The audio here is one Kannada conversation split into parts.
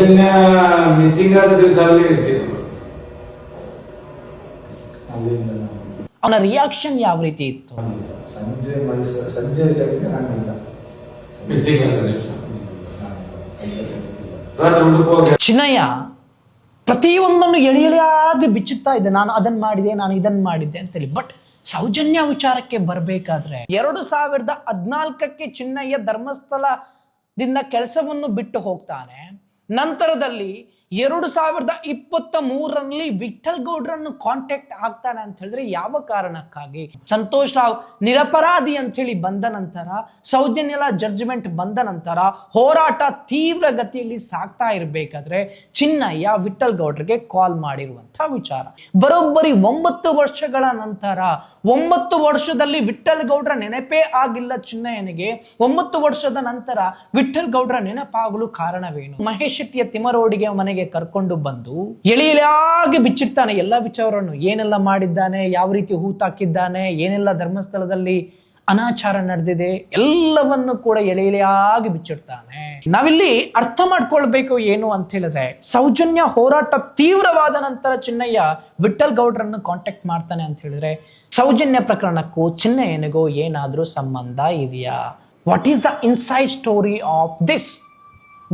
ಸೌಜನ್ಯ ಮಿಸ್ಸಿಂಗ್ ಆದ ದಿವಸ ಅಲ್ಲಿ ಇರ್ತಿದ್ರು. ಅವನ ರಿಯಾಕ್ಷನ್ ಯಾವ ರೀತಿ ಇತ್ತು? ಸಂಜೆ ಟೈಮ್ಗೆ ನಾನಿಲ್ಲ, ಮಿಸ್ಸಿಂಗ್ ಆದ ದಿವಸ ರಾತ್ರಿ ಹುಡುಕುವಾಗ ಚಿನ್ನಯ್ಯ ಪ್ರತಿಯೊಂದನ್ನು ಎಳೆಯಾಗಿ ಬಿಚ್ಚುತ್ತಾ ಇದ್ದೆ, ನಾನು ಅದನ್ನ ಮಾಡಿದೆ, ನಾನು ಇದನ್ನ ಮಾಡಿದ್ದೆ ಅಂತೇಳಿ. ಬಟ್ ಸೌಜನ್ಯ ವಿಚಾರಕ್ಕೆ ಬರಬೇಕಾದ್ರೆ 2014 ಚಿನ್ನಯ್ಯ ಧರ್ಮಸ್ಥಳದಿಂದ ಕೆಲಸವನ್ನು ಬಿಟ್ಟು ಹೋಗ್ತಾನೆ. ನಂತರದಲ್ಲಿ 2023ರಲ್ಲಿ ವಿಠಲ್ ಗೌಡ್ರನ್ನು ಕಾಂಟ್ಯಾಕ್ಟ್ ಆಗ್ತಾನೆ ಅಂತ ಹೇಳಿದ್ರೆ ಯಾವ ಕಾರಣಕ್ಕಾಗಿ? ಸಂತೋಷ್ ರಾವ್ ನಿರಪರಾಧಿ ಅಂತ ಹೇಳಿ ಬಂದ ನಂತರ, ಸೌಜನ್ಯಲ ಜಡ್ಜ್ಮೆಂಟ್ ಬಂದ ನಂತರ ಹೋರಾಟ ತೀವ್ರ ಗತಿಯಲ್ಲಿ ಸಾಗ್ತಾ ಇರಬೇಕಾದ್ರೆ ಚಿನ್ನಯ್ಯ ವಿಠಲ್ ಗೌಡ್ರಿಗೆ ಕಾಲ್ ಮಾಡಿರುವಂತ ವಿಚಾರ. ಬರೋಬ್ಬರಿ 9 ವರ್ಷಗಳ ನಂತರ, 9 ವರ್ಷದಲ್ಲಿ ವಿಠಲ್ ಗೌಡ್ರ ನೆನಪೇ ಆಗಿಲ್ಲ ಚಿನ್ನಯ್ಯನಿಗೆ. 9 ವರ್ಷದ ನಂತರ ವಿಠಲ್ ಗೌಡ್ರ ನೆನಪಾಗಲು ಕಾರಣವೇನು? ಮಹೇಶ್ ಶೆಟ್ಟಿಯ ತಿಮರೋಡಿಗೆ ಮನೆಗೆ ಕರ್ಕೊಂಡು ಬಂದು ಎಳೆಯಾಗಿ ಬಿಚ್ಚಿರ್ತಾನೆ ಎಲ್ಲ ವಿಚಾರವನ್ನು. ಏನೆಲ್ಲ ಮಾಡಿದ್ದಾನೆ, ಯಾವ ರೀತಿ ಹೂತಾಕಿದ್ದಾನೆ, ಏನೆಲ್ಲ ಧರ್ಮಸ್ಥಳದಲ್ಲಿ ಅನಾಚಾರ ನಡೆದಿದೆ, ಎಲ್ಲವನ್ನು ಕೂಡ ಎಳೆಯಾಗಿ ಬಿಚ್ಚಿಡ್ತಾನೆ. ನಾವಿಲ್ಲಿ ಅರ್ಥ ಮಾಡ್ಕೊಳ್ಬೇಕು ಏನು ಅಂತ ಹೇಳಿದ್ರೆ, ಸೌಜನ್ಯ ಹೋರಾಟ ತೀವ್ರವಾದ ನಂತರ ಚಿನ್ನಯ್ಯ ವಿಠಲ್ ಗೌಡ್ರನ್ನು ಕಾಂಟ್ಯಾಕ್ಟ್ ಮಾಡ್ತಾನೆ ಅಂತ ಹೇಳಿದ್ರೆ, ಸೌಜನ್ಯ ಪ್ರಕರಣಕ್ಕೂ ಚಿನ್ನಯ್ಯನಿಗೂ ಏನಾದ್ರೂ ಸಂಬಂಧ ಇದೆಯಾ? What is the inside story of this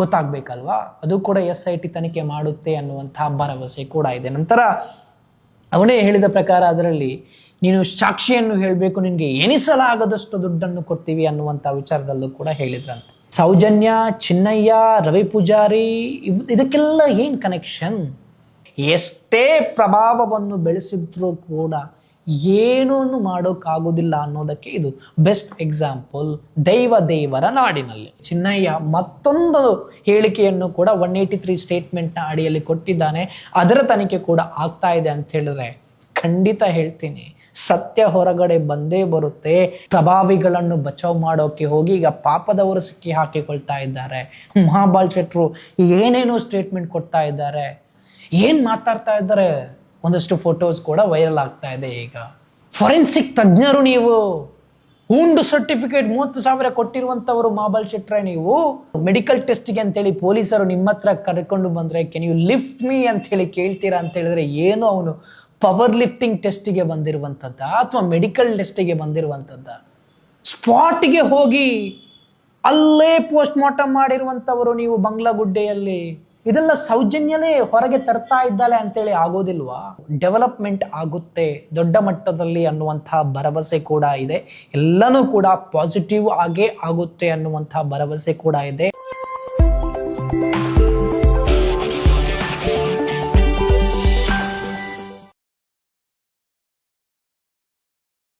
ಗೊತ್ತಾಗ್ಬೇಕಲ್ವಾ? ಅದು ಕೂಡ SIT ತನಿಖೆ ಮಾಡುತ್ತೆ ಅನ್ನುವಂತಹ ಭರವಸೆ ಕೂಡ ಇದೆ. ನಂತರ ಅವನೇ ಹೇಳಿದ ಪ್ರಕಾರ ಅದರಲ್ಲಿ ನೀನು ಸಾಕ್ಷಿಯನ್ನು ಹೇಳಬೇಕು, ನಿನಗೆ ಎಣಿಸಲಾಗದಷ್ಟು ದುಡ್ಡನ್ನು ಕೊಡ್ತೀವಿ ಅನ್ನುವಂಥ ವಿಚಾರದಲ್ಲೂ ಕೂಡ ಹೇಳಿದ್ರಂತೆ. ಸೌಜನ್ಯ, ಚಿನ್ನಯ್ಯ, ರವಿ ಪೂಜಾರಿ ಇದಕ್ಕೆಲ್ಲ ಏನು ಕನೆಕ್ಷನ್? ಎಷ್ಟೇ ಪ್ರಭಾವವನ್ನು ಬೆಳೆಸಿದ್ರು ಕೂಡ ಏನೂ ಮಾಡೋಕ್ಕಾಗೋದಿಲ್ಲ ಅನ್ನೋದಕ್ಕೆ ಇದು ಬೆಸ್ಟ್ ಎಕ್ಸಾಂಪಲ್. ದೇವರ ನಾಡಿನಲ್ಲಿ ಚಿನ್ನಯ್ಯ ಮತ್ತೊಂದು ಹೇಳಿಕೆಯನ್ನು ಕೂಡ 183 ಸ್ಟೇಟ್ಮೆಂಟ್ನ ಅಡಿಯಲ್ಲಿ ಕೊಟ್ಟಿದ್ದಾನೆ. ಅದರ ತನಿಖೆ ಕೂಡ ಆಗ್ತಾ ಇದೆ ಅಂತ ಹೇಳಿದ್ರೆ ಖಂಡಿತ ಹೇಳ್ತೀನಿ, ಸತ್ಯ ಹೊರಗಡೆ ಬಂದೇ ಬರುತ್ತೆ. ಪ್ರಭಾವಿಗಳನ್ನು ಬಚಾವ್ ಮಾಡೋಕೆ ಹೋಗಿ ಈಗ ಪಾಪದವರು ಸಿಕ್ಕಿ ಹಾಕಿಕೊಳ್ತಾ ಇದ್ದಾರೆ. ಮಹಾಬಾಲ್ ಶೆಟ್ರು ಏನೇನೋ ಸ್ಟೇಟ್ಮೆಂಟ್ ಕೊಡ್ತಾ ಇದ್ದಾರೆ, ಏನ್ ಮಾತಾಡ್ತಾ ಇದ್ದಾರೆ. ಒಂದಷ್ಟು ಫೋಟೋಸ್ ಕೂಡ ವೈರಲ್ ಆಗ್ತಾ ಇದೆ. ಈಗ ಫೊರೆನ್ಸಿಕ್ ತಜ್ಞರು ನೀವು, ಹುಂಡು ಸರ್ಟಿಫಿಕೇಟ್ 30,000 ಕೊಟ್ಟಿರುವಂತವರು ಮಹಾಬಾಲ್ ಶೆಟ್ರೆ ನೀವು. ಮೆಡಿಕಲ್ ಟೆಸ್ಟ್ಗೆ ಅಂತೇಳಿ ಪೊಲೀಸರು ನಿಮ್ಮ ಹತ್ರ ಕರ್ಕೊಂಡು ಬಂದ್ರೆ ಕೆನ್ ಯು ಲಿಫ್ಟ್ ಮೀ ಅಂತ ಹೇಳಿ ಕೇಳ್ತೀರಾ ಅಂತ ಹೇಳಿದ್ರೆ, ಏನು ಅವನು ಪವರ್ ಲಿಫ್ಟಿಂಗ್ ಟೆಸ್ಟಿಗೆ ಬಂದಿರುವಂಥದ್ದ ಅಥವಾ ಮೆಡಿಕಲ್ ಟೆಸ್ಟಿಗೆ ಬಂದಿರುವಂಥದ್ದ? ಸ್ಪಾಟ್ಗೆ ಹೋಗಿ ಅಲ್ಲೇ ಪೋಸ್ಟ್ ಮಾರ್ಟಮ್ ಮಾಡಿರುವಂಥವರು ನೀವು ಬಂಗ್ಲಾಗುಡ್ಡೆಯಲ್ಲಿ. ಇದೆಲ್ಲ ಸೌಜನ್ಯಲೇ ಹೊರಗೆ ತರ್ತಾ ಇದ್ದಾಳೆ ಅಂತೇಳಿ ಆಗೋದಿಲ್ವಾ? ಡೆವಲಪ್ಮೆಂಟ್ ಆಗುತ್ತೆ ದೊಡ್ಡ ಮಟ್ಟದಲ್ಲಿ ಅನ್ನುವಂತಹ ಭರವಸೆ ಕೂಡ ಇದೆ. ಎಲ್ಲನೂ ಕೂಡ ಪಾಸಿಟಿವ್ ಆಗೇ ಆಗುತ್ತೆ ಅನ್ನುವಂತಹ ಭರವಸೆ ಕೂಡ ಇದೆ.